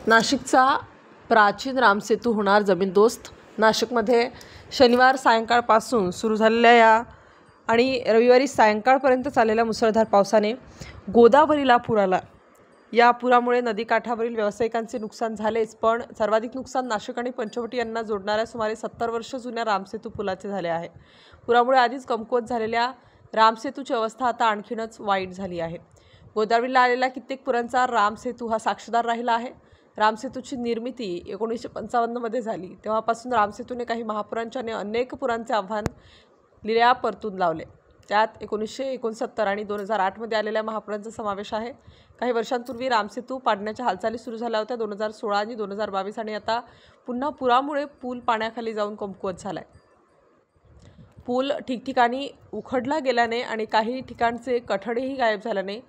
नाशिकचा प्राचीन रामसेतू होणार जमीनदोस्त। नाशिकमध्ये शनिवार सायंकाळपासून सुरू झालेल्या आणि रविवारी सायंकाळपर्यंत चाललेल्या मुसळधार पावसाने गोदावरीला पूर आला। या पुरामुळे नदीकाठावरील व्यावसायिकांचे नुकसान झालेच, पण सर्वाधिक नुकसान नाशिक आणि पंचवटी यांना जोडणाऱ्या सुमारे 70 वर्ष जुन्या रामसेतू पुलाचे झाले आहे। पुरामुळे आधीच कमकुवत झालेल्या रामसेतूची अवस्था आता आणखीनच वाईट झाली आहे। गोदावरीला आलेल्या कित्येक पुरांचा रामसेतू हा साक्षीदार राहिला आहे। रामसेतूची निर्मिती 1955 मध्ये झाली। तेव्हापासून रामसेतूने काही महापुरांचे आणि अनेक पुरांचे आव्हान लिल्या परतून लावले। त्यात 1969 आणि 2008 मध्ये आलेल्या महापुरांचा समावेश आहे। काही वर्षांपूर्वी रामसेतू पाडण्याच्या हालचाली सुरू झाल्या होत्या। 2016 आणि 2022 आणि आता पुन्हा पुरामुळे पूल पाण्याखाली जाऊन कमकुवत झालाय। पूल ठिकठिकाणी उखडला गेल्याने आणि काही ठिकाणचे कठडेही गायब झाल्याने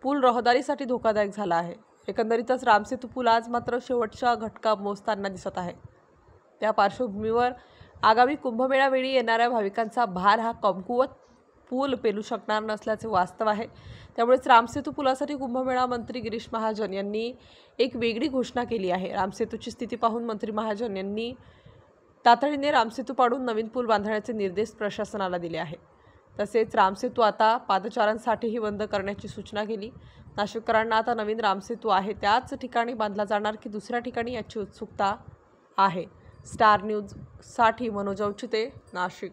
पूल रहदारीसाठी धोकादायक झाला आहे। एकंदरीतच रामसेतू पूल आज मात्र शेवटच्या घटका मोजताना दिसत आहे। त्या पार्श्वभूमीवर आगामी कुंभमेळ्यावेळी येणाऱ्या भाविकांचा भार हा कमकुवत पूल पेलू शकणार नसल्याचे वास्तव आहे। त्यामुळेच रामसेतू पुलासाठी कुंभमेळा मंत्री गिरीश महाजन यांनी एक वेगळी घोषणा केली आहे। रामसेतूची स्थिती पाहून मंत्री महाजन यांनी तातडीने रामसेतू पाडून नवीन पूल बांधण्याचे निर्देश प्रशासनाला दिले आहे। तसेच रामसेतू आता पादचाऱ्यांसाठीही बंद करण्याची सूचना केली। नाशिककरांना आता नवीन रामसेतू आहे त्याच ठिकाणी बांधला जाणार की दुसऱ्या ठिकाणी याची उत्सुकता आहे। स्टार न्यूजसाठी मनोज औचिते, नाशिक।